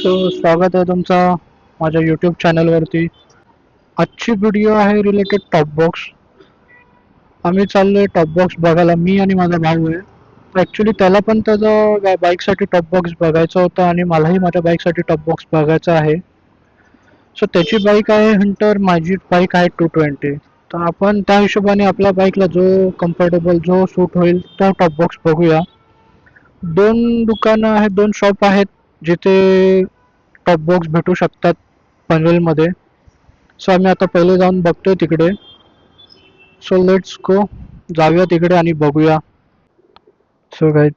स्वागत आहे तुमचा माझ्या यूट्यूब चॅनलवरती. आजची व्हिडिओ आहे रिलेटेड टॉप बॉक्स. आम्ही चाललोय टॉप बॉक्स बघायला, मी आणि माझा भाऊ आहे. ॲक्च्युली त्याला पण त्याचा बाईकसाठी टॉप बॉक्स बघायचा होता आणि मलाही माझ्या बाईकसाठी टॉप बॉक्स बघायचा आहे. सो त्याची बाईक आहे हंटर, माझी बाईक आहे 220. तर आपण त्या हिशोबाने आपल्या बाईकला जो कम्फर्टेबल, जो सूट होईल तो टॉप बॉक्स बघूया. दोन दुकानं आहेत, दोन शॉप आहेत जिथे टॉप बॉक्स भेटू शकतात पनवेलमध्ये. सो आम्ही आता पहिले जाऊन बघतोय तिकडे. सो लेट्स गो, जाऊया तिकडे आणि बघूया. सो काय,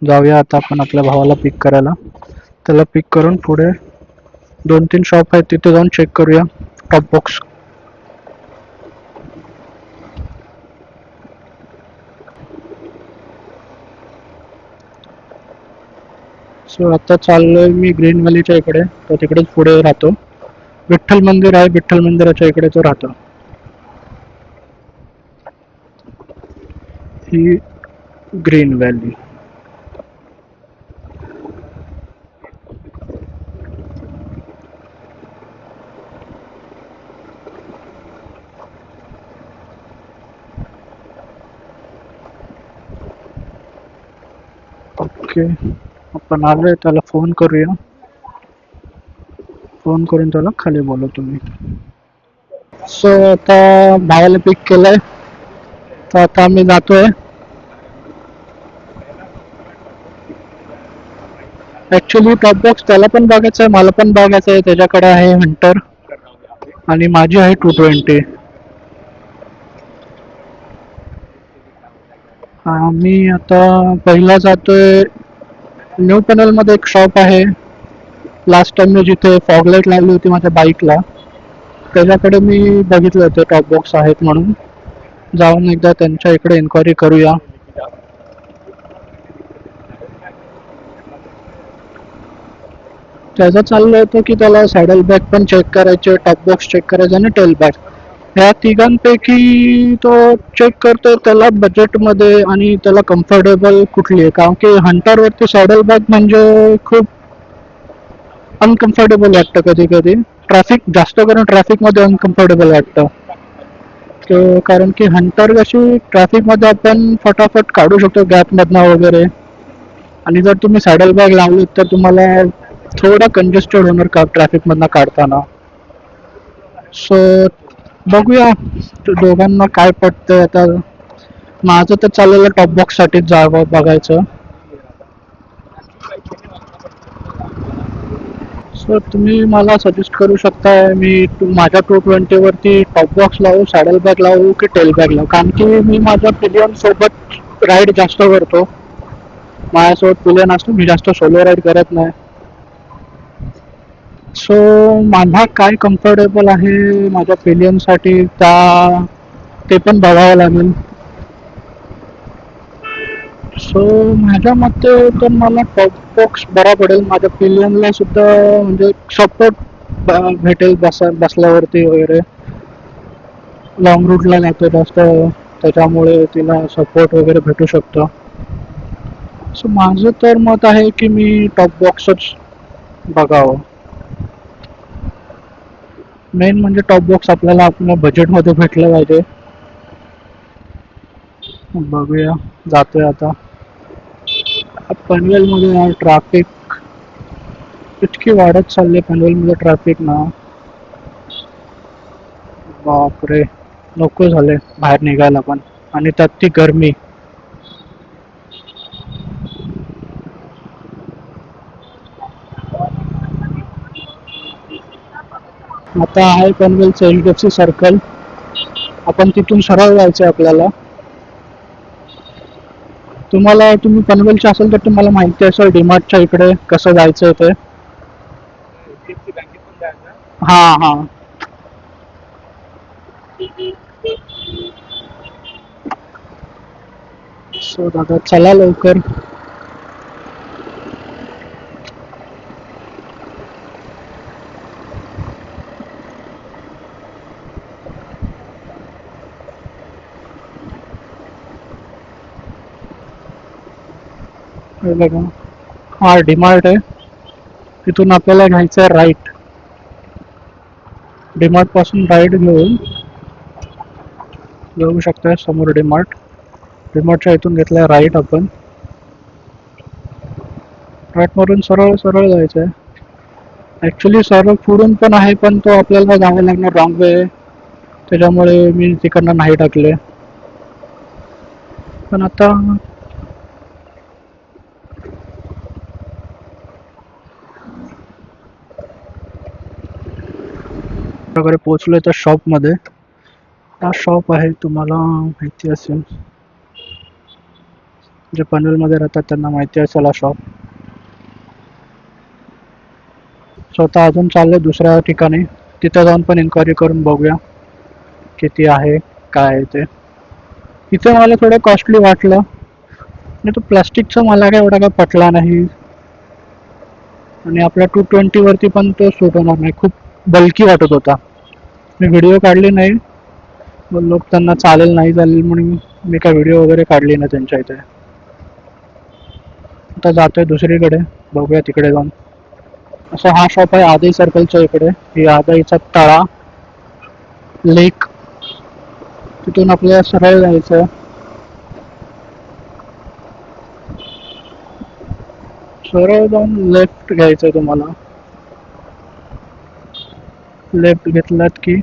जाऊया आता आपण आपल्या भावाला पिक करायला. त्याला पिक करून पुढे 2-3 शॉप आहेत तिथे जाऊन चेक करूया टॉप बॉक्स. सो आता चाललोय मी ग्रीन व्हॅलीच्या इकडे, तो तिकडेच पुढे राहतो. विठ्ठल मंदिर आहे, विठ्ठल मंदिराच्या इकडे तो राहतो. ही ग्रीन व्हॅली. ओके, आपण आलोय, त्याला फोन करूया. फोन करून त्याला खाली बोलवतो मी. सो आता भावाला पिक केलंय, तर आता आम्ही जातोय. ऍक्च्युली टॉप बॉक्स त्याला पण बघायचं आहे, मला पण बघायचं आहे. त्याच्याकडे आहे हंटर आणि माझी आहे 220. आम्ही आता पहिला जातोय न्यू पनवेल मध्ये. एक शॉप आहे, लास्ट टाइम मी जिथे फॉगलाईट लावली होती माझ्या बाईकला, त्याच्याकडे मी बघितलं होतं टॉप बॉक्स आहेत म्हणून. जाऊन एकदा त्यांच्या इकडे इन्क्वायरी करूया. त्याचं चाललं होतं की त्याला सॅडल बॅग पण चेक करायचे, टॉप बॉक्स चेक करायचे आणि टेल बॅग. ह्या तिघांपैकी तो चेक करतोय त्याला बजेटमध्ये आणि त्याला कम्फर्टेबल कुठली आहे. कारण की हंटरवरती सॅडल बॅग म्हणजे खूप अनकम्फर्टेबल वाटतं कधी कधी. जास्त करून ट्रॅफिकमध्ये अनकम्फर्टेबल वाटतं. कारण की हंटर कशी ट्रॅफिकमध्ये आपण फटाफट काढू शकतो गॅपमधनं वगैरे. आणि जर तुम्ही सॅडल बॅग लावली तर तुम्हाला थोडा कंजेस्टेड होणार का ट्रॅफिकमधनं काढताना. सो बघूया दोघांना काय पडतंय. आता माझं तर चाललेलं टॉप बॉक्स साठीच जावं बघायचं. सो तुम्ही मला सजेस्ट करू शकताय, मी माझ्या 220 वरती टॉप बॉक्स लावू, सॅडल बॅग लावू की टेल बॅग लावू. कारण की मी माझ्या पिलियन सोबत राईड जास्त करतो. माझ्यासोबत पिलियन असतो, मी जास्त सोलो राईड करत नाही. सो मला काय कम्फर्टेबल आहे माझ्या पिलियनसाठी ते पण बघावं लागेल. सो माझ्या मते तर मला टॉप बॉक्स बरा पडेल. माझ्या पिलियनला सुद्धा म्हणजे सपोर्ट भेटेल बसल्यावरती वगैरे. लॉंग रूटला जातो जास्त, त्याच्यामुळे तिला सपोर्ट वगैरे भेटू शकतो. सो माझं तर मत आहे की मी टॉप बॉक्सच बघावं. मेन म्हणजे टॉप बॉक्स आपल्याला आपल्या बजेटमध्ये भेटलं पाहिजे. बघूया, जातोय आता. पनवेलमध्ये ट्रॅफिक इतकी वाढत चालली पनवेलमध्ये ट्रॅफिक ना, बापरे, नको झाले बाहेर निघायला पण. आणि त्यात ती गरमी. आता आहे पनवेलचं HDFC सर्कल. आपण तिथून सरळ जायचं आपल्याला. तुम्ही पनवेलचे असेल तर तुम्हाला माहिती असेल डीमार्टच्या इकडे कसं जायचं ते. हा हा. सो दादा चला लवकर. हे बघा, हा डीमार्ट आहे. तिथून आपल्याला घ्यायचं आहे राईट. डीमार्ट पासून राईट घेऊन बघू शकता समोर डीमार्ट. डीमार्टच्या इथून घेतलाय राईट आपण. राईट मारून सरळ सरळ जायचं आहे. ॲक्च्युली सरळ पुढून पण आहे पण तो आपल्याला जावं लागणार रॉंग वे, त्याच्यामुळे मी तिकडनं नाही टाकले. पण आता वगैरे पोहोचलोय त्या शॉपमध्ये. हा शॉप आहे, तुम्हाला माहिती असेल, जे पनवेलमध्ये राहतात त्यांना माहिती असेल हा शॉप. स्वतः अजून चाललंय दुसऱ्या ठिकाणी, तिथं जाऊन पण इन्क्वायरी करून बघूया किती आहे काय आहे ते. इथे मला थोडं कॉस्टली वाटलं आणि तो प्लास्टिकचा मला काय एवढा काय पटला नाही. आणि आपल्या 220 वरती पण तो सूट होणार नाही, खूप बल्की वाटत होता. मी व्हिडिओ काढले नाही, लोक त्यांना चालेल नाही चालेल म्हणून मी काय व्हिडिओ वगैरे काढली नाही त्यांच्या इथे. आता जातोय दुसरीकडे, बघूया तिकडे जाऊन. असं हा शॉप आहे आदई सर्कलच्या इकडे. ही आदईचा तळा लेक, तिथून आपल्याला सरळ जायचं. सरळ जाऊन लेफ्ट घ्यायचंय तुम्हाला. लेफ्ट घेतलात की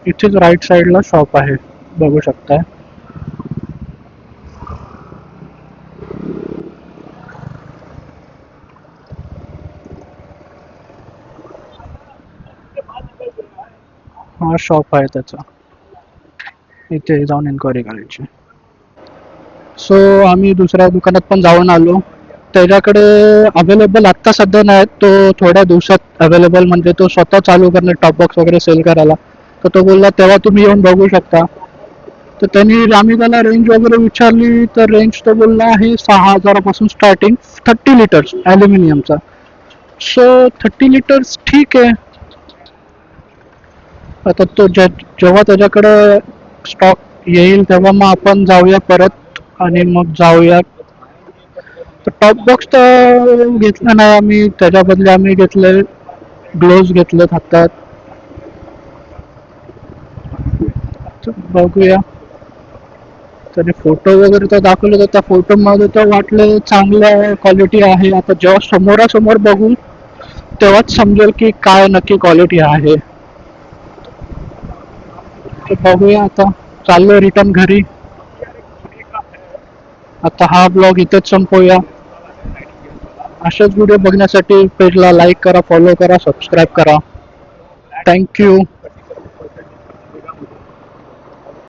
इथेच राईट साईडला शॉप आहे, बघू शकताय. हा शॉप आहे त्याचा, इथे जाऊन इन्क्वायरी करायची. सो आम्ही दुसऱ्या दुकानात पण जाऊन आलो. त्याच्याकडे अवेलेबल आत्ता सध्या नाही, तो थोड्या दिवसात अवेलेबल, म्हणजे तो स्वतः चालू करणार टॉप बॉक्स वगैरे सेल करायला. तर तो बोलला तेव्हा तुम्ही येऊन बघू शकता. तर त्यांनी, आम्ही त्याला रेंज वगैरे विचारली तर रेंज तो बोलला आहे 6,000पासून स्टार्टिंग 30 लिटर्स ॲल्युमिनियमचा. सो 30 लिटर्स ठीक आहे. आता तो जेव्हा त्याच्याकडं स्टॉक येईल तेव्हा मग आपण जाऊया परत आणि मग जाऊया. तर टॉप बॉक्स तर घेतला नाही आम्ही, त्याच्या बदले आम्ही घेतले ग्लोव्ज घेतलेत हातात. बघूया. त्याने फोटो वगैरे तर दाखवले तर त्या फोटोमध्ये तर वाटलं चांगलं क्वालिटी आहे. आता जेव्हा समोरासमोर बघू तेव्हाच समजेल की काय नक्की क्वालिटी आहे. तर बघूया. आता चाललोय रिटर्न घरी. आता हा ब्लॉग इथेच संपवूया. अशाच व्हिडिओ बघण्यासाठी पेजला लाईक करा, फॉलो करा, सबस्क्राईब करा. थँक्यू.